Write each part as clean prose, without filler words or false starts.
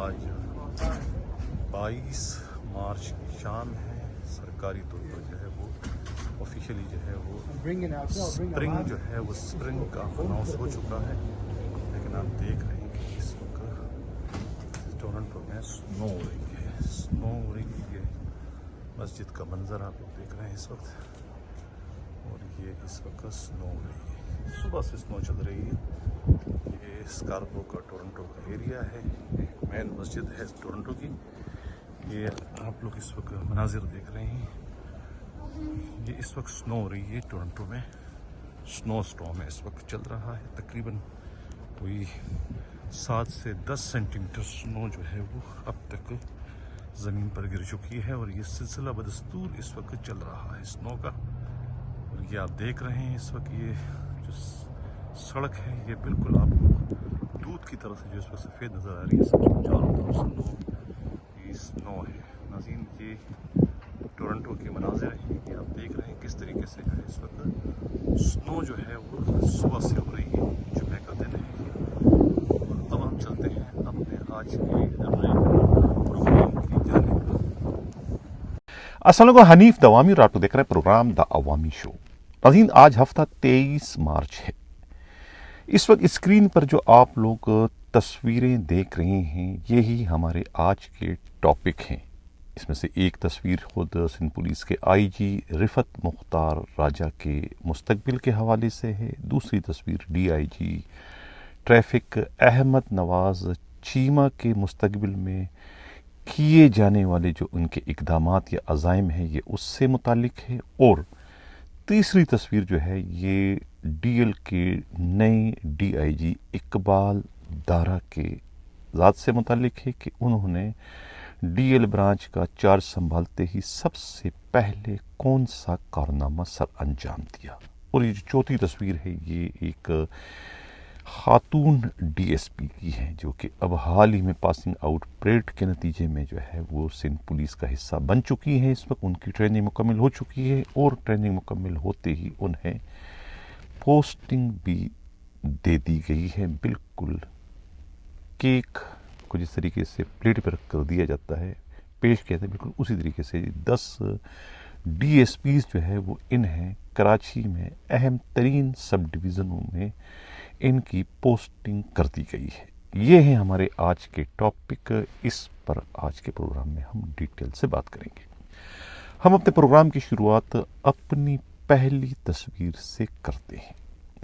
آج 22 مارچ کی شام ہے. سرکاری طور پر جو ہے وہ آفیشیلی جو ہے وہ اسپرنگ جو ہے وہ اسپرنگ کا اناؤنس ہو چکا ہے. لیکن آپ دیکھ رہے ہیں کہ اس وقت ٹورنٹو میں سنو ہو رہی ہے. سنو ہو رہی ہے. مسجد کا منظر آپ لوگ دیکھ رہے ہیں اس وقت. اور یہ اس وقت سنو ہو رہی ہے. صبح سے سنو چل رہی ہے. یہ اسکارپو کا ٹورنٹو کا ایریا ہے. مین مسجد ہے ٹورنٹو کی. یہ آپ لوگ اس وقت مناظر دیکھ رہے ہیں. یہ اس وقت سنو ہو رہی ہے ٹورنٹو میں. سنو اسٹارم ہے اس وقت چل رہا ہے. تقریباً کوئی 7 سے 10 سینٹی میٹر سنو جو ہے وہ اب تک زمین پر گر چکی ہے. اور یہ سلسلہ بدستور اس وقت چل رہا ہے سنو کا. اور یہ آپ دیکھ رہے ہیں اس وقت یہ جو سڑک ہے یہ بالکل آپ کو دودھ کی طرح سے جو اس وقت سفید نظر آ رہی ہے. سب چاروں طرف سنو ہی سنو ہے. ناظرین یہ ٹورنٹو کے مناظر ہیں. یہ آپ دیکھ رہے ہیں کس طریقے سے جو ہے اس وقت سنو جو ہے وہ صبح سے ہو رہی ہے. جمعہ کا دن ہے. اب ہم چلتے ہیں اپنے آج کے پروگرام کی جانب. السلام علیکم. حنیف دوامی اور آپ کو دیکھ رہے ہیں پروگرام دا عوامی شو. ناظرین آج ہفتہ 23 مارچ ہے. اس وقت اسکرین پر جو آپ لوگ تصویریں دیکھ رہے ہیں یہی ہمارے آج کے ٹاپک ہیں. اس میں سے ایک تصویر خود سندھ پولیس کے آئی جی رفعت مختار راجہ کے مستقبل کے حوالے سے ہے. دوسری تصویر D I G traffic Ahmad Nawaz Cheema کے مستقبل میں کیے جانے والے جو ان کے اقدامات یا عزائم ہیں یہ اس سے متعلق ہے. اور تیسری تصویر جو ہے یہ ڈی ایل کے نئے ڈی آئی جی اقبال دارا کے ذات سے متعلق ہے کہ انہوں نے ڈی ایل برانچ کا چارج سنبھالتے ہی سب سے پہلے کون سا کارنامہ سر انجام دیا. اور یہ جو چوتھی تصویر ہے یہ ایک خاتون ڈی ایس پی کی ہے جو کہ اب حال ہی میں پاسنگ آؤٹ پریڈ کے نتیجے میں جو ہے وہ سندھ پولیس کا حصہ بن چکی ہے. اس وقت ان کی ٹریننگ مکمل ہو چکی ہے اور ٹریننگ مکمل ہوتے ہی انہیں پوسٹنگ بھی دے دی گئی ہے. بالکل کیک کو جس طریقے سے پلیٹ پر رکھ کر دیا جاتا ہے پیش کیا تھا بالکل اسی طریقے سے 10 ڈی ایس پیز جو ہے وہ انہیں کراچی میں اہم ترین سب ڈویژنوں میں ان کی پوسٹنگ کر دی گئی ہے. یہ ہیں ہمارے آج کے ٹاپک. اس پر آج کے پروگرام میں ہم ڈیٹیل سے بات کریں گے. ہم اپنے پروگرام کی شروعات اپنی پہلی تصویر سے کرتے ہیں.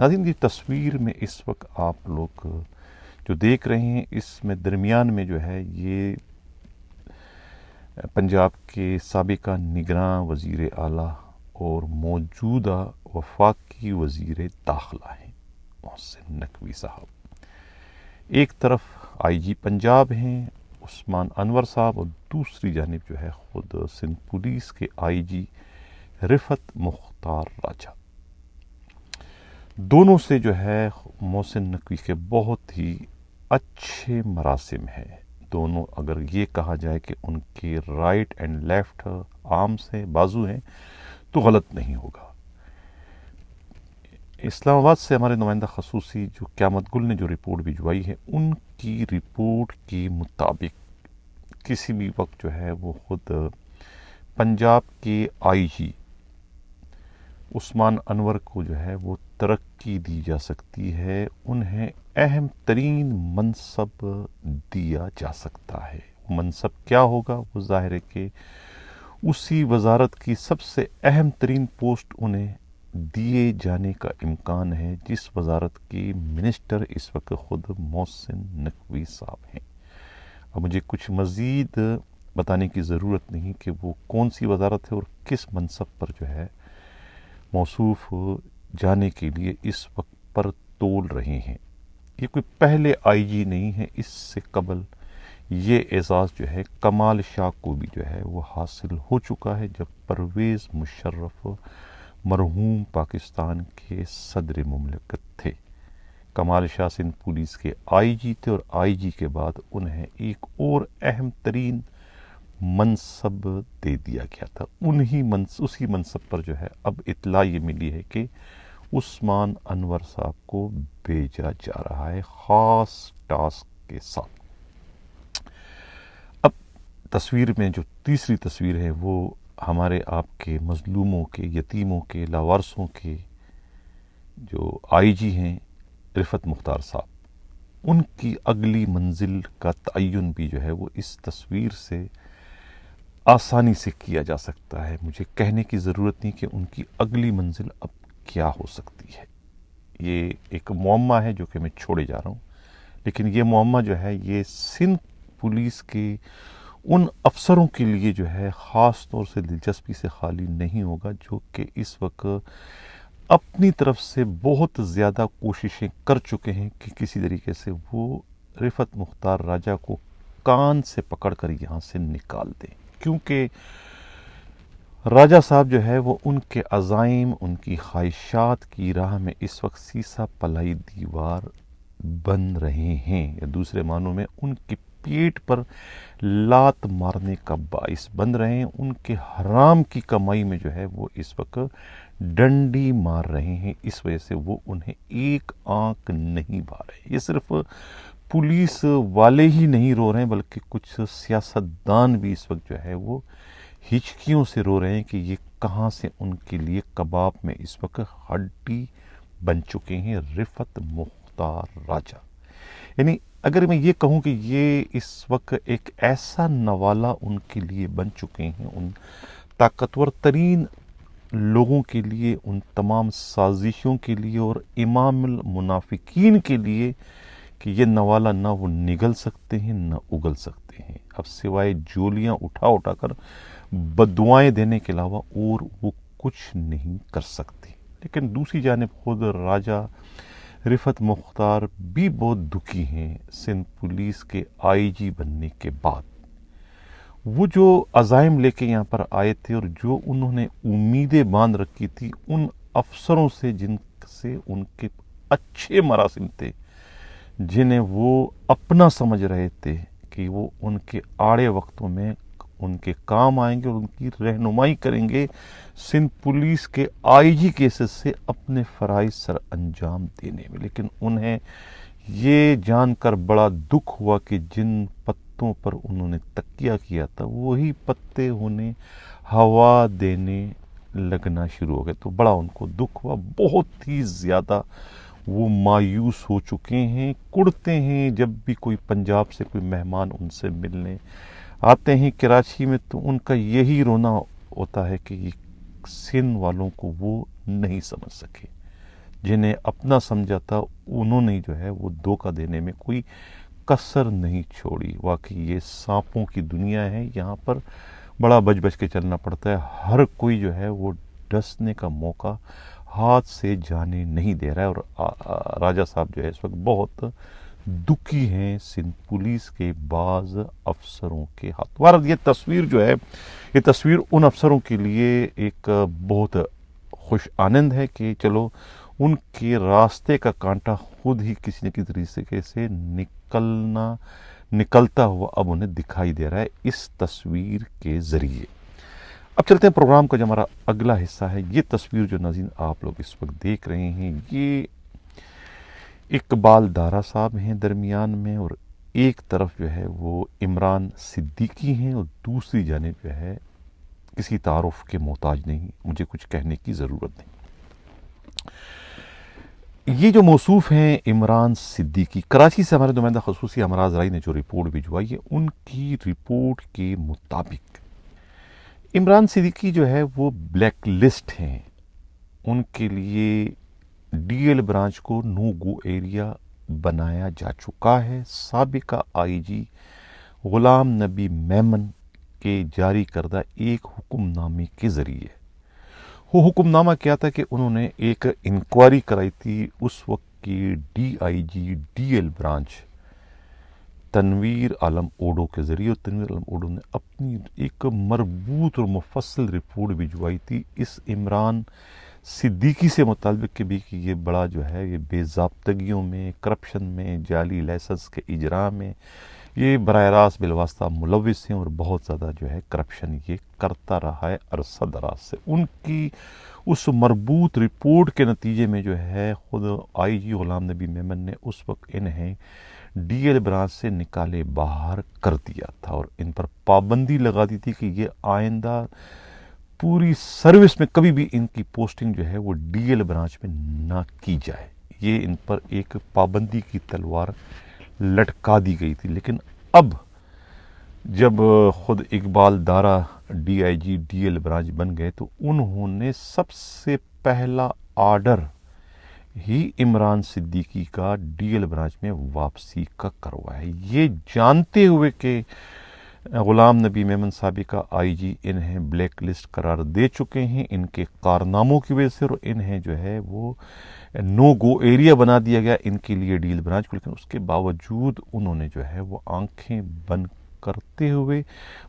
ناظرین کی تصویر میں اس وقت آپ لوگ جو دیکھ رہے ہیں اس میں درمیان میں جو ہے یہ پنجاب کے سابقہ نگراں وزیر اعلیٰ اور موجودہ وفاقی وزیر داخلہ ہیں محسن نقوی صاحب. ایک طرف آئی جی پنجاب ہیں عثمان انور صاحب اور دوسری جانب جو ہے خود سندھ پولیس کے آئی جی رفعت مختار راجہ. دونوں سے جو ہے محسن نقوی کے بہت ہی اچھے مراسم ہیں. دونوں اگر یہ کہا جائے کہ ان کے رائٹ اینڈ لیفٹ آرمز ہیں بازو ہیں تو غلط نہیں ہوگا. اسلام آباد سے ہمارے نمائندہ خصوصی جو قیامت گل نے جو رپورٹ بھجوائی ہے ان کی رپورٹ کے مطابق کسی بھی وقت جو ہے وہ خود پنجاب کے آئی جی عثمان انور کو جو ہے وہ ترقی دی جا سکتی ہے. انہیں اہم ترین منصب دیا جا سکتا ہے. منصب کیا ہوگا وہ ظاہر ہے کہ اسی وزارت کی سب سے اہم ترین پوسٹ انہیں دیے جانے کا امکان ہے جس وزارت کی منسٹر اس وقت خود محسن نقوی صاحب ہیں. اب مجھے کچھ مزید بتانے کی ضرورت نہیں کہ وہ کون سی وزارت ہے اور کس منصب پر جو ہے موصوف جانے کے لیے اس وقت پر تول رہے ہیں. یہ کوئی پہلے آئی جی نہیں ہے. اس سے قبل یہ اعزاز جو ہے کمال شاہ کو بھی جو ہے وہ حاصل ہو چکا ہے جب پرویز مشرف مرحوم پاکستان کے صدر مملکت تھے. کمال شاہ سندھ پولیس کے آئی جی تھے اور آئی جی کے بعد انہیں ایک اور اہم ترین منصب دے دیا گیا تھا. اسی منصب پر جو ہے اب اطلاع یہ ملی ہے کہ عثمان انور صاحب کو بھیجا جا رہا ہے خاص ٹاسک کے ساتھ. تصویر میں جو تیسری تصویر ہے وہ ہمارے آپ کے مظلوموں کے، یتیموں کے، لاوارثوں کے جو آئی جی ہیں رفعت مختار صاحب، ان کی اگلی منزل کا تعین بھی جو ہے وہ اس تصویر سے آسانی سے کیا جا سکتا ہے۔ مجھے کہنے کی ضرورت نہیں کہ ان کی اگلی منزل اب کیا ہو سکتی ہے۔ یہ ایک معمہ ہے جو کہ میں چھوڑے جا رہا ہوں، لیکن یہ معمہ جو ہے یہ سندھ پولیس کے ان افسروں کے لیے جو ہے خاص طور سے دلچسپی سے خالی نہیں ہوگا، جو کہ اس وقت اپنی طرف سے بہت زیادہ کوششیں کر چکے ہیں کہ کسی طریقے سے وہ رفعت مختار راجہ کو کان سے پکڑ کر یہاں سے نکال دیں، کیونکہ راجہ صاحب جو ہے وہ ان کے عزائم، ان کی خواہشات کی راہ میں اس وقت سیسا پلائی دیوار بن رہے ہیں، یا دوسرے معنوں میں ان کی پیٹ پر لات مارنے کا باعث بن رہے ہیں۔ ان کے حرام کی کمائی میں جو ہے وہ اس وقت ڈنڈی مار رہے ہیں، اس وجہ سے وہ انہیں ایک آنکھ نہیں بھا رہے۔ یہ صرف پولیس والے ہی نہیں رو رہے ہیں، بلکہ کچھ سیاستدان بھی اس وقت جو ہے وہ ہچکیوں سے رو رہے ہیں کہ یہ کہاں سے ان کے لیے کباب میں اس وقت ہڈی بن چکے ہیں رفعت مختار راجہ۔ یعنی اگر میں یہ کہوں کہ یہ اس وقت ایک ایسا نوالہ ان کے لیے بن چکے ہیں، ان طاقتور ترین لوگوں کے لیے، ان تمام سازشوں کے لیے اور امام المنافقین کے لیے، کہ یہ نوالہ نہ وہ نگل سکتے ہیں نہ اگل سکتے ہیں، اب سوائے جولیاں اٹھا کر بددعائیں دینے کے علاوہ اور وہ کچھ نہیں کر سکتے۔ لیکن دوسری جانب خود راجہ رفعت مختار بھی بہت دکھی ہیں سندھ پولیس کے آئی جی بننے کے بعد۔ وہ جو عزائم لے کے یہاں پر آئے تھے اور جو انہوں نے امیدیں باندھ رکھی تھی ان افسروں سے، جن سے ان کے اچھے مراسم تھے، جنہیں وہ اپنا سمجھ رہے تھے کہ وہ ان کے آڑے وقتوں میں ان کے کام آئیں گے اور ان کی رہنمائی کریں گے سندھ پولیس کے آئی جی کیسز سے اپنے فرائض سر انجام دینے میں۔ لیکن انہیں یہ جان کر بڑا دکھ ہوا کہ جن پتوں پر انہوں نے تکیہ کیا تھا وہی پتے انہیں ہوا دینے لگنا شروع ہو گئے، تو بڑا ان کو دکھ ہوا، بہت ہی زیادہ وہ مایوس ہو چکے ہیں۔ کڑتے ہیں جب بھی کوئی پنجاب سے کوئی مہمان ان سے ملنے آتے ہیں کراچی میں، تو ان کا یہی رونا ہوتا ہے کہ یہ سندھ والوں کو وہ نہیں سمجھ سکے، جنہیں اپنا سمجھا تھا انہوں نے جو ہے وہ دھوکہ دینے میں کوئی کسر نہیں چھوڑی۔ واقعی یہ سانپوں کی دنیا ہے، یہاں پر بڑا بچ بچ کے چلنا پڑتا ہے، ہر کوئی جو ہے وہ ڈسنے کا موقع ہاتھ سے جانے نہیں دے رہا ہے، اور راجہ صاحب جو ہے اس وقت بہت دکھی ہیں سندھ پولیس کے بعض افسروں کے ہاتھ۔ وارد یہ تصویر جو ہے، یہ تصویر ان افسروں کے لیے ایک بہت خوش آنند ہے کہ چلو ان کے راستے کا کانٹا خود ہی کسی نہ کسی طریقے سے نکلتا ہوا اب انہیں دکھائی دے رہا ہے اس تصویر کے ذریعے۔ اب چلتے ہیں پروگرام کا جو ہمارا اگلا حصہ ہے۔ یہ تصویر جو ناظرین آپ لوگ اس وقت دیکھ رہے ہیں، یہ اقبال دارا صاحب ہیں درمیان میں، اور ایک طرف جو ہے وہ عمران صدیقی ہیں، اور دوسری جانب جو ہے کسی تعارف کے محتاج نہیں، مجھے کچھ کہنے کی ضرورت نہیں۔ یہ جو موصوف ہیں عمران صدیقی، کراچی سے ہمارے نمائندہ خصوصی امراض رائی نے جو رپورٹ بھجوائی ہے، ان کی رپورٹ کے مطابق عمران صدیقی جو ہے وہ بلیک لسٹ ہیں، ان کے لیے ڈی ایل برانچ کو نو گو ایریا بنایا جا چکا ہے۔ سابقہ آئی جی غلام نبی میمن کے جاری کردہ ایک حکم نامے کے ذریعے، وہ حکم نامہ کیا تھا کہ انہوں نے ایک انکوائری کرائی تھی اس وقت کی D I G D L branch Tanveer Alam اوڈو کے ذریعے، اور تنویر عالم اوڈو نے اپنی ایک مربوط اور مفصل رپورٹ بھجوائی تھی اس عمران صدیقی سے متعلق کہ بھی کہ یہ بڑا جو ہے یہ بے ضابطگیوں میں، کرپشن میں، جعلی لائسنس کے اجراء میں یہ براہ راست بالواسطہ ملوث ہیں، اور بہت زیادہ جو ہے کرپشن یہ کرتا رہا ہے عرصہ دراز سے۔ ان کی اس مربوط رپورٹ کے نتیجے میں جو ہے خود آئی جی غلام نبی میمن نے اس وقت انہیں ڈی ایل برانچ سے نکالے باہر کر دیا تھا اور ان پر پابندی لگا دی تھی کہ یہ آئندہ پوری سروس میں کبھی بھی ان کی پوسٹنگ جو ہے وہ ڈی ایل برانچ میں نہ کی جائے. یہ ان پر ایک پابندی کی تلوار لٹکا دی گئی تھی. لیکن اب جب خود Iqbal Dara D I G D L branch بن گئے تو انہوں نے سب سے پہلا آرڈر ہی عمران صدیقی کا ڈی ایل برانچ میں واپسی کا کروایا ہے، یہ جانتے ہوئے کہ غلام نبی میمن سابقہ آئی جی انہیں بلیک لسٹ قرار دے چکے ہیں ان کے کارناموں کی وجہ سے، اور انہیں جو ہے وہ نو گو ایریا بنا دیا گیا ان کے لیے ڈی ایل برانچ کو. لیکن اس کے باوجود انہوں نے جو ہے وہ آنکھیں بند کرتے ہوئے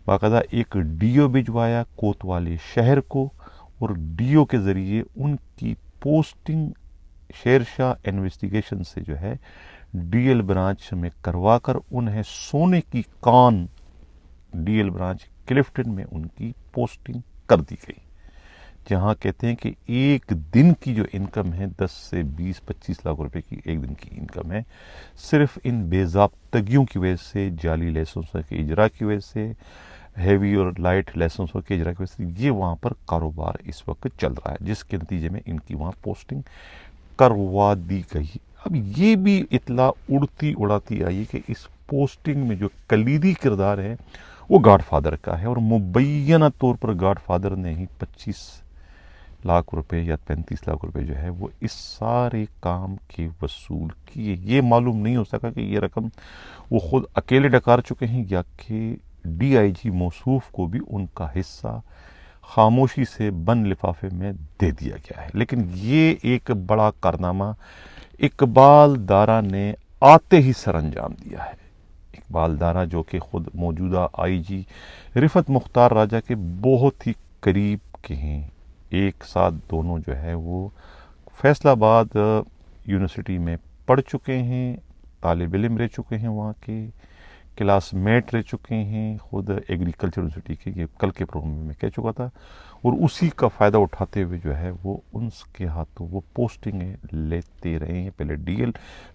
باقاعدہ ایک ڈی او بھجوایا کوتوالے شہر کو، اور ڈی او کے ذریعے ان کی پوسٹنگ شیرشاہ انویسٹیگیشن سے جو ہے ڈی ایل برانچ میں کروا کر انہیں سونے کی کان ڈی ایل برانچ کلفٹن میں ان کی پوسٹنگ کر دی گئی، جہاں کہتے ہیں کہ ایک دن کی جو انکم ہے 10 سے 20-25 لاکھ روپے کی ایک دن کی انکم ہے، صرف ان بے ضابطگیوں کی وجہ سے، جعلی لائسنسوں کے اجرا کی وجہ سے، ہیوی اور لائٹ لائسنسوں کے اجرا کی وجہ سے یہ وہاں پر کاروبار اس وقت چل رہا ہے، جس کے نتیجے میں ان کی وہاں پوسٹنگ کروا دی گئی. اب یہ بھی اطلاع اڑتی اڑاتی آئی کہ اس پوسٹنگ میں جو کلیدی کردار ہے وہ گاڈ فادر کا ہے، اور مبینہ طور پر گاڈ فادر نے ہی 25 لاکھ روپے یا 35 لاکھ روپے جو ہے وہ اس سارے کام کے وصول کیے. یہ معلوم نہیں ہو سکا کہ یہ رقم وہ خود اکیلے ڈکار چکے ہیں یا کہ ڈی آئی جی موصوف کو بھی ان کا حصہ خاموشی سے بند لفافے میں دے دیا گیا ہے. لیکن یہ ایک بڑا کارنامہ اقبال دارا نے آتے ہی سر انجام دیا ہے. اقبال دارا جو کہ خود موجودہ آئی جی رفعت مختار راجہ کے بہت ہی قریب کے ہیں، ایک ساتھ دونوں جو ہے وہ فیصل آباد یونیورسٹی میں پڑھ چکے ہیں، طالب علم رہ چکے ہیں، وہاں کے کلاس میٹ رہ چکے ہیں، خود ایگریکلچر یونیورسٹی کے، یہ کل کے پروگرام میں کہہ چکا تھا، اور اسی کا فائدہ اٹھاتے ہوئے جو ہے وہ ان کے ہاتھوں وہ پوسٹنگیں لیتے رہے ہیں. پہلے ڈی ایل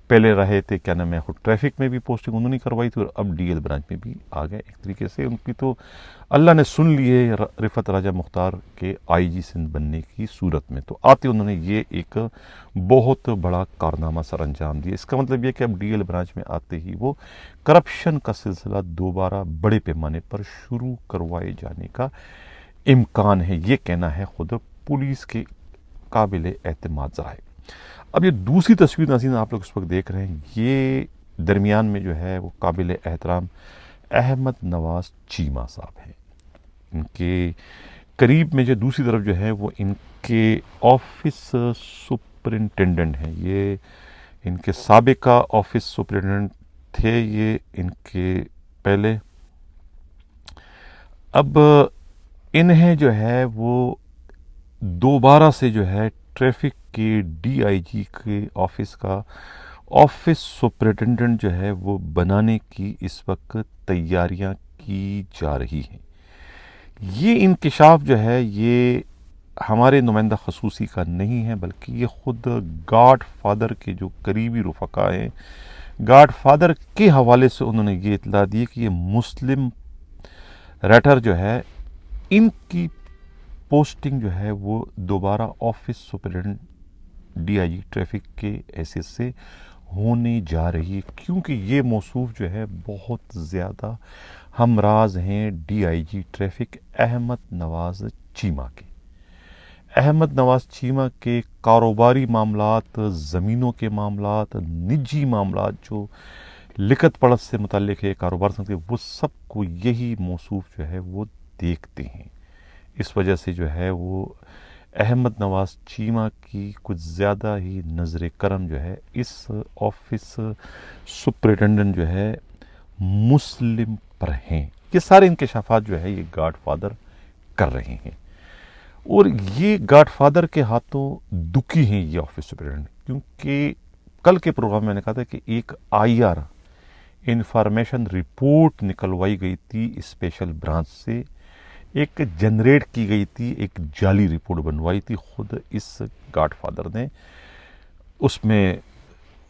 پہلے رہے تھے کیا نام ہے، خود ٹریفک میں بھی پوسٹنگ انہوں نے کروائی تھی، اور اب ڈی ایل برانچ میں بھی آ گئے. ایک طریقے سے ان کی تو اللہ نے سن لیے رفعت راجہ مختار کے آئی جی سندھ بننے کی صورت میں، تو آتے انہوں نے یہ ایک بہت بڑا کارنامہ سر انجام دیا. اس کا مطلب یہ کہ اب ڈی ایل برانچ میں آتے ہی وہ کرپشن کا سلسلہ دوبارہ بڑے پیمانے پر شروع کروائے جانے کا امکان ہے، یہ کہنا ہے خود پولیس کے قابل اعتماد ذرائع. اب یہ دوسری تصویر ناظرین آپ لوگ اس وقت دیکھ رہے ہیں، یہ درمیان میں جو ہے وہ قابل احترام احمد نواز چیمہ صاحب ہیں. ان کے قریب میں جو دوسری طرف جو ہے وہ ان کے آفس سپرنٹینڈنٹ ہیں، یہ ان کے سابقہ آفس سپرنٹینڈنٹ تھے یہ ان کے پہلے. اب انہیں جو ہے وہ دوبارہ سے جو ہے ٹریفک کے ڈی آئی جی کے آفس کا آفس سپرنٹینڈنٹ جو ہے وہ بنانے کی اس وقت تیاریاں کی جا رہی ہیں. یہ انکشاف جو ہے یہ ہمارے نمائندہ خصوصی کا نہیں ہے، بلکہ یہ خود گاڈ فادر کے جو قریبی رفقا ہیں، گاڈ فادر کے حوالے سے انہوں نے یہ اطلاع دی کہ یہ مسلم ریٹر جو ہے ان کی پوسٹنگ جو ہے وہ دوبارہ office superintendent D I G traffic کے حیثیت سے ہونے جا رہی ہے، کیونکہ یہ موصوف جو ہے بہت زیادہ ہمراز ہیں D I G traffic Ahmad Nawaz Cheema کے. احمد نواز چیمہ کے کاروباری معاملات، زمینوں کے معاملات، نجی معاملات جو لکھت پڑھت سے متعلق ہے کاروبار سے، وہ سب کو یہی موصوف جو ہے وہ دیکھتے ہیں. اس وجہ سے جو ہے وہ احمد نواز چیمہ کی کچھ زیادہ ہی نظر کرم جو ہے اس آفس سپرنٹینڈنٹ جو ہے مسلم پر ہیں. یہ سارے انکشافات جو ہے یہ گاڈ فادر کر رہے ہیں، اور یہ گاڈ فادر کے ہاتھوں دکھی ہیں یہ آفس سپرنٹینڈنٹ، کیونکہ کل کے پروگرام میں نے کہا تھا کہ ایک آئی آر انفارمیشن رپورٹ نکلوائی گئی تھی اسپیشل برانچ سے، ایک جنریٹ کی گئی تھی، ایک جعلی رپورٹ بنوائی تھی خود اس گاڈ فادر نے. اس میں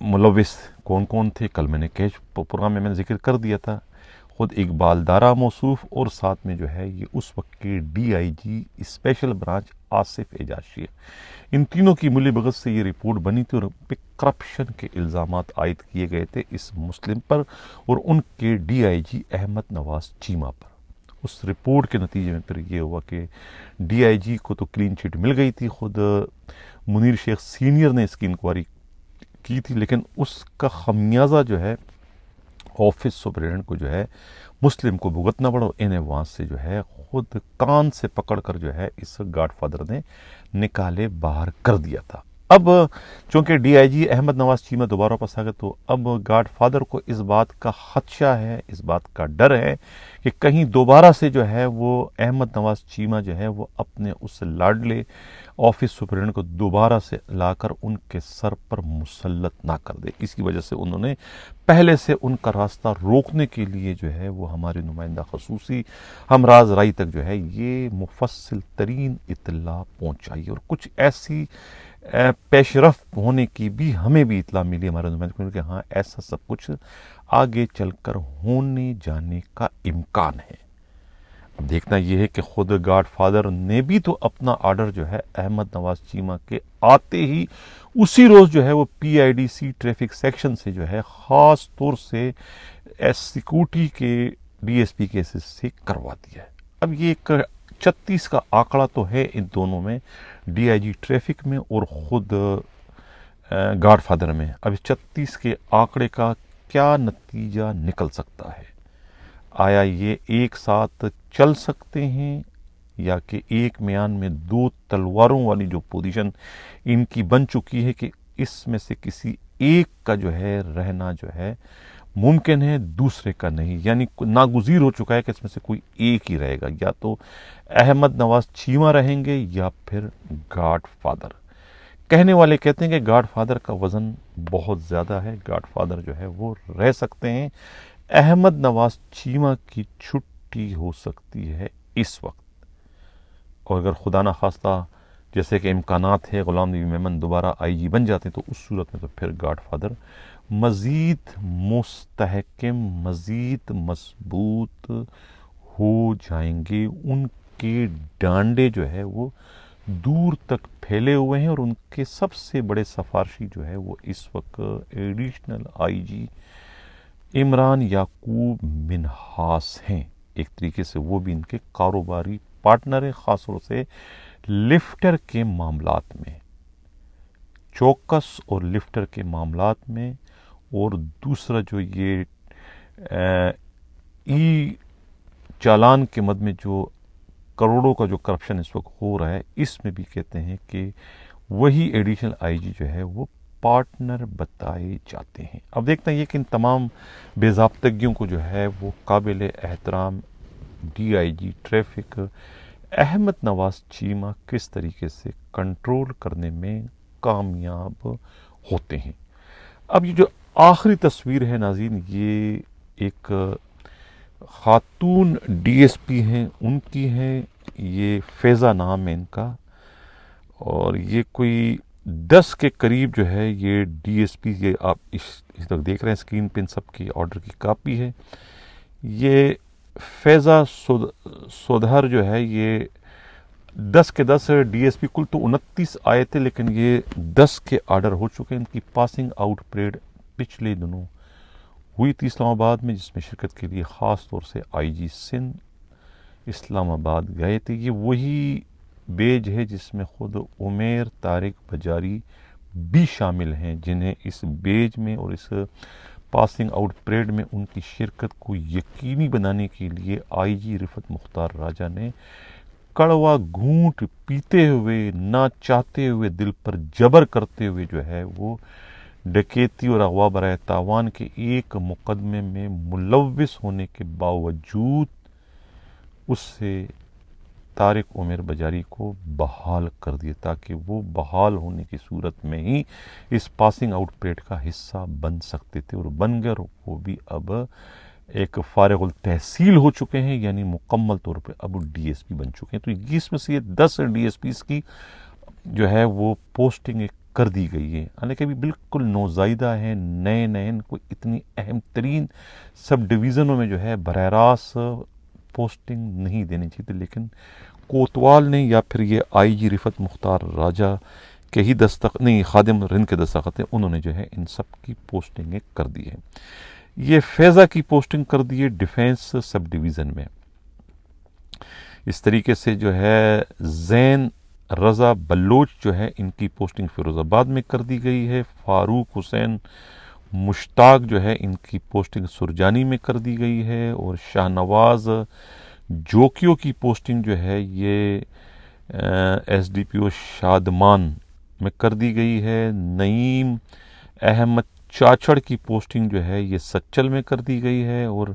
ملوث کون کون تھے کل میں نے کیش پروگرام میں نے ذکر کر دیا تھا، خود اقبال دارا موصوف اور ساتھ میں جو ہے یہ اس وقت کے D I G special branch Asif Ejaz Sheikh, ان تینوں کی ملی بغض سے یہ رپورٹ بنی تھی اور پہ کرپشن کے الزامات عائد کیے گئے تھے اس مسلم پر اور ان کے D I G Ahmed Nawaz Cheema پر۔ اس رپورٹ کے نتیجے میں پھر یہ ہوا کہ ڈی آئی جی کو تو کلین چٹ مل گئی تھی، خود منیر شیخ سینئر نے اس کی انکوائری کی تھی، لیکن اس کا خمیازہ جو ہے آفس سپرنٹینڈنٹ کو جو ہے مسلم کو بھگتنا پڑا، انہیں وہاں سے جو ہے خود کان سے پکڑ کر جو ہے اس گاڈ فادر نے نکالے باہر کر دیا تھا۔ اب چونکہ D I G Ahmed Nawaz Cheema دوبارہ واپس آ گئے تو اب گاڈ فادر کو اس بات کا خدشہ ہے، اس بات کا ڈر ہے کہ کہیں دوبارہ سے جو ہے وہ احمد نواز چیمہ جو ہے وہ اپنے اس لاڈلے آفس سپرنٹینڈنٹ کو دوبارہ سے لا کر ان کے سر پر مسلط نہ کر دے۔ اس کی وجہ سے انہوں نے پہلے سے ان کا راستہ روکنے کے لیے جو ہے وہ ہمارے نمائندہ خصوصی ہمراز رائی تک جو ہے یہ مفصل ترین اطلاع پہنچائی، اور کچھ ایسی پیش رفت ہونے کی بھی ہمیں بھی اطلاع ملی ہمارے نمائندے کو کہ ہاں ایسا سب کچھ آگے چل کر ہونے جانے کا امکان ہے۔ اب دیکھنا یہ ہے کہ خود گاڈ فادر نے بھی تو اپنا آرڈر جو ہے احمد نواز چیمہ کے آتے ہی اسی روز جو ہے وہ P I D C traffic section سے جو ہے خاص طور سے سیکورٹی کے ڈی ایس پی کیسز سے کروا دیا ہے۔ اب یہ ایک 36 کا آنکڑا تو ہے ان دونوں میں، ڈی آئی جی ٹریفک میں اور خود گاڈ فادر میں۔ اب 36 کے آنکڑے کا کیا نتیجہ نکل سکتا ہے؟ آیا یہ ایک ساتھ چل سکتے ہیں یا کہ ایک میان میں دو تلواروں والی جو پوزیشن ان کی بن چکی ہے کہ اس میں سے کسی ایک کا جو ہے رہنا جو ہے ممکن ہے، دوسرے کا نہیں، یعنی ناگزیر ہو چکا ہے کہ اس میں سے کوئی ایک ہی رہے گا، یا تو احمد نواز چیمہ رہیں گے یا پھر گاڈ فادر۔ کہنے والے کہتے ہیں کہ گاڈ فادر کا وزن بہت زیادہ ہے، گاڈ فادر جو ہے وہ رہ سکتے ہیں، احمد نواز چیمہ کی چھٹی ہو سکتی ہے اس وقت، اور اگر خدا نہ خواستہ جیسے کہ امکانات ہے غلام نبی میمن دوبارہ آئی جی بن جاتے ہیں تو اس صورت میں تو پھر گاڈ فادر مزید مستحکم، مزید مضبوط ہو جائیں گے، ان کے ڈانڈے جو ہے وہ دور تک پھیلے ہوئے ہیں، اور ان کے سب سے بڑے سفارشی جو ہے وہ اس وقت ایڈیشنل آئی جی عمران یعقوب منہاس ہیں۔ ایک طریقے سے وہ بھی ان کے کاروباری پارٹنر ہیں، خاص طور سے لفٹر کے معاملات میں، چوکس اور لفٹر کے معاملات میں، اور دوسرا جو یہ ای چالان کے مد میں جو کروڑوں کا جو کرپشن اس وقت ہو رہا ہے، اس میں بھی کہتے ہیں کہ وہی ایڈیشنل آئی جی جو ہے وہ پارٹنر بتائے جاتے ہیں۔ اب دیکھتے ہیں یہ کہ ان تمام بے ضابطگیوں کو جو ہے وہ قابل احترام D I G traffic Ahmad Nawaz Cheema کس طریقے سے کنٹرول کرنے میں کامیاب ہوتے ہیں۔ اب یہ جو آخری تصویر ہے ناظرین، یہ ایک خاتون ڈی ایس پی ہیں، ان کی ہیں، یہ فیضہ نام ہے ان کا، اور یہ کوئی 10 کے قریب جو ہے یہ ڈی ایس پی، یہ آپ اس وقت دیکھ رہے ہیں اسکرین پہ، ان سب کی آرڈر کی کاپی ہے۔ یہ فیضہ سودھر جو ہے یہ 10 کے 10 ڈی ایس پی، کل تو 29 آئے تھے لیکن یہ 10 کے آرڈر ہو چکے ہیں۔ ان کی پاسنگ آؤٹ پریڈ پچھلے دنوں ہوئی تھی اسلام آباد میں، جس میں شرکت کے لیے خاص طور سے آئی جی سندھ اسلام آباد گئے تھے۔ یہ وہی بیج ہے جس میں خود عمیر طارق بجاری بھی شامل ہیں، جنہیں اس بیج میں اور اس پاسنگ آؤٹ پریڈ میں ان کی شرکت کو یقینی بنانے کے لیے آئی جی رفعت مختار راجہ نے کڑوا گھونٹ پیتے ہوئے، نہ چاہتے ہوئے، دل پر جبر کرتے ہوئے جو ہے وہ ڈکیتی اور اغوا برائے تاوان کے ایک مقدمے میں ملوث ہونے کے باوجود اس سے طارق عمیر بجاری کو بحال کر دیا، تاکہ وہ بحال ہونے کی صورت میں ہی اس پاسنگ آؤٹ پریڈ کا حصہ بن سکتے تھے، اور بن گئے، اور وہ بھی اب ایک فارغ التحصیل ہو چکے ہیں، یعنی مکمل طور پہ اب ڈی ایس پی بن چکے ہیں۔ تو اس میں سے یہ 10 ڈی ایس پیز کی جو ہے وہ پوسٹنگ کر دی گئی ہے، حالانکہ ابھی بالکل نوزائیدہ ہیں، نئے نئے، ان کو اتنی اہم ترین سب ڈویژنوں میں جو ہے براہ راست پوسٹنگ نہیں دینی چاہیے تھی، لیکن کوتوال نے یا پھر یہ آئی جی رفعت مختار راجہ کے ہی خادم رند کے دستخط ہیں، انہوں نے جو ہے ان سب کی پوسٹنگیں کر دی ہیں۔ یہ فیضہ کی پوسٹنگ کر دی ہے ڈیفینس سب ڈویژن میں۔ اس طریقے سے جو ہے زین رضا بلوچ جو ہے ان کی پوسٹنگ فیروز آباد میں کر دی گئی ہے۔ فاروق حسین مشتاق جو ہے ان کی پوسٹنگ سرجانی میں کر دی گئی ہے، اور شاہ نواز جوکیو کی پوسٹنگ جو ہے یہ ایس ڈی پی او شادمان میں کر دی گئی ہے۔ نعیم احمد چاچڑ کی پوسٹنگ جو ہے یہ سچل میں کر دی گئی ہے، اور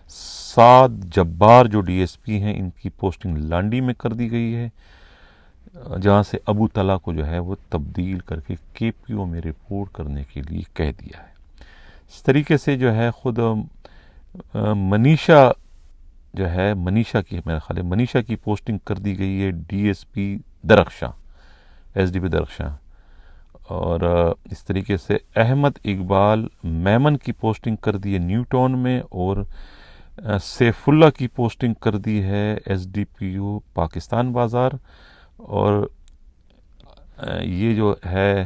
سعد جبار جو ڈی ایس پی ہیں ان کی پوسٹنگ لانڈی میں کر دی گئی ہے، جہاں سے ابو طلحہ کو جو ہے وہ تبدیل کر کے کے پی او میں رپورٹ کرنے کے لیے کہہ دیا ہے۔ اس طریقے سے جو ہے خود منیشا جو ہے منیشا کی پوسٹنگ کر دی گئی ہے ڈی ایس پی درخشاں، ایس ڈی پی درخشاں، اور اس طریقے سے احمد اقبال میمن کی پوسٹنگ کر دی ہے نیو ٹاؤن میں، اور سیف اللہ کی پوسٹنگ کر دی ہے ایس ڈی پی او پاکستان بازار، اور یہ جو ہے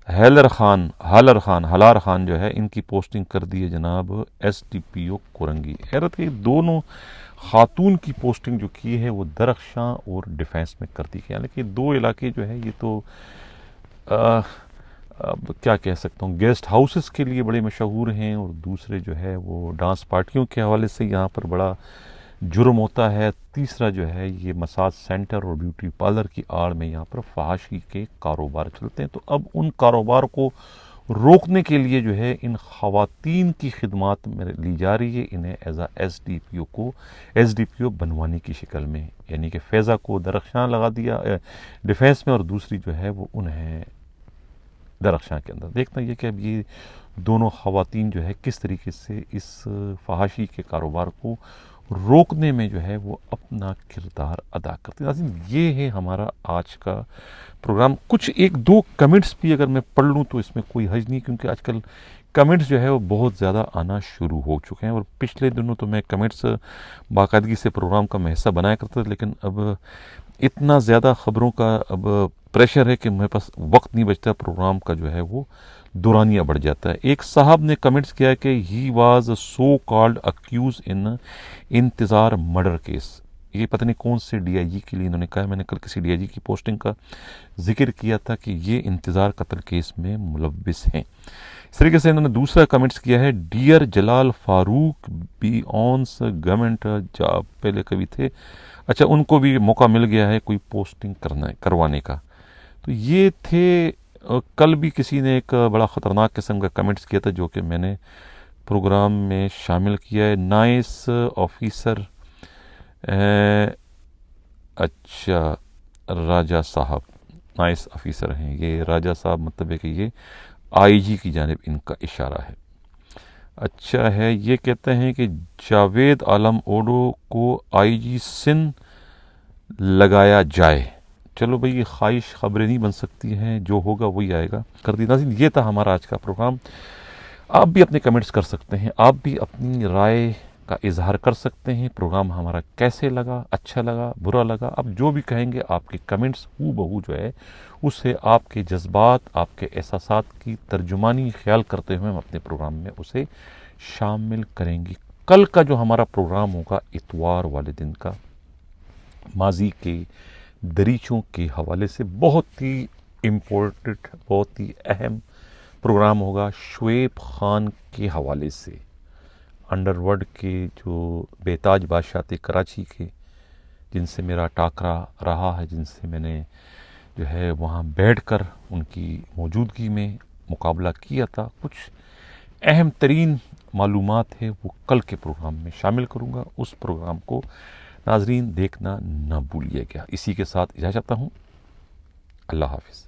ہالر خان جو ہے ان کی پوسٹنگ کر دی ہے جناب ایس ڈی پی او کورنگی۔ حیرت ہے دونوں خاتون کی پوسٹنگ جو کی ہے وہ درخشاں اور ڈیفینس میں کر دی گئی، حالانکہ دو علاقے جو ہے یہ تو کیا کہہ سکتا ہوں گیسٹ ہاؤسز کے لیے بڑے مشہور ہیں، اور دوسرے جو ہے وہ ڈانس پارٹیوں کے حوالے سے یہاں پر بڑا جرم ہوتا ہے، تیسرا جو ہے یہ مساج سینٹر اور بیوٹی پارلر کی آڑ میں یہاں پر فحاشی کے کاروبار چلتے ہیں۔ تو اب ان کاروبار کو روکنے کے لیے جو ہے ان خواتین کی خدمات میں لی جا رہی ہے، انہیں ایس ڈی پی او بنوانے کی شکل میں، یعنی کہ فیضہ کو درخشاں لگا دیا ڈیفینس میں، اور دوسری جو ہے وہ انہیں درخشاں کے اندر۔ دیکھنا یہ کہ اب یہ دونوں خواتین جو ہے کس طریقے سے اس فحاشی کے کاروبار کو روکنے میں جو ہے وہ اپنا کردار ادا کرتے ہیں۔ یہ ہے ہمارا آج کا پروگرام۔ کچھ ایک دو کمنٹس بھی اگر میں پڑھ لوں تو اس میں کوئی حرج نہیں، کیونکہ آج کل کمنٹس جو ہے وہ بہت زیادہ آنا شروع ہو چکے ہیں، اور پچھلے دنوں تو میں کمنٹس باقاعدگی سے پروگرام کا میں حصہ بنایا کرتا تھا، لیکن اب اتنا زیادہ خبروں کا اب پریشر ہے کہ میرے پاس وقت نہیں بچتا، پروگرام کا جو ہے وہ دورانیہ بڑھ جاتا ہے۔ ایک صاحب نے کمنٹس کیا کہ he was so called accused in Intezar murder case. یہ پتہ نہیں کون سے ڈی آئی جی کے لیے انہوں نے کہا، میں نے کل کسی ڈی آئی جی کی پوسٹنگ کا ذکر کیا تھا کہ یہ انتظار قتل کیس میں ملوث ہیں۔ اس طریقے سے انہوں نے دوسرا کمنٹس کیا ہے ڈیئر جلال فاروق بی آنس گورنمنٹ جاب، پہلے کبھی تھے، اچھا ان کو بھی موقع مل گیا ہے کوئی پوسٹنگ کروانے کا۔ تو یہ تھے، کل بھی کسی نے ایک بڑا خطرناک قسم کا کمنٹس کیا تھا جو کہ میں نے پروگرام میں شامل کیا ہے۔ نائس آفیسر، اچھا راجہ صاحب نائس آفیسر ہیں، یہ راجہ صاحب مطلب ہے کہ یہ آئی جی کی جانب ان کا اشارہ ہے۔ اچھا ہے، یہ کہتے ہیں کہ جاوید عالم اوڈو کو آئی جی سندھ لگایا جائے۔ چلو بھئی یہ خواہش خبریں نہیں بن سکتی ہیں، جو ہوگا وہی آئے گا۔ کر دی ناظرین، یہ تھا ہمارا آج کا پروگرام۔ آپ بھی اپنے کمنٹس کر سکتے ہیں، آپ بھی اپنی رائے کا اظہار کر سکتے ہیں، پروگرام ہمارا کیسے لگا، اچھا لگا، برا لگا، آپ جو بھی کہیں گے آپ کے کمنٹس ہو بہو جو ہے اس سے آپ کے جذبات، آپ کے احساسات کی ترجمانی خیال کرتے ہوئے ہم اپنے پروگرام میں اسے شامل کریں گے۔ کل کا جو ہمارا پروگرام ہوگا اتوار والے دن کا، ماضی کے دریچوں کے حوالے سے بہت ہی امپورٹنٹ، بہت ہی اہم پروگرام ہوگا، شعیب خان کے حوالے سے، انڈر ورلڈ کے جو بے تاج بادشاہ تھے کراچی کے، جن سے میرا ٹاکرا رہا ہے، جن سے میں نے جو ہے وہاں بیٹھ کر ان کی موجودگی میں مقابلہ کیا تھا۔ کچھ اہم ترین معلومات ہے وہ کل کے پروگرام میں شامل کروں گا، اس پروگرام کو ناظرین دیکھنا نہ بھولیے گا۔ اسی کے ساتھ اجازت چاہتا ہوں، اللہ حافظ۔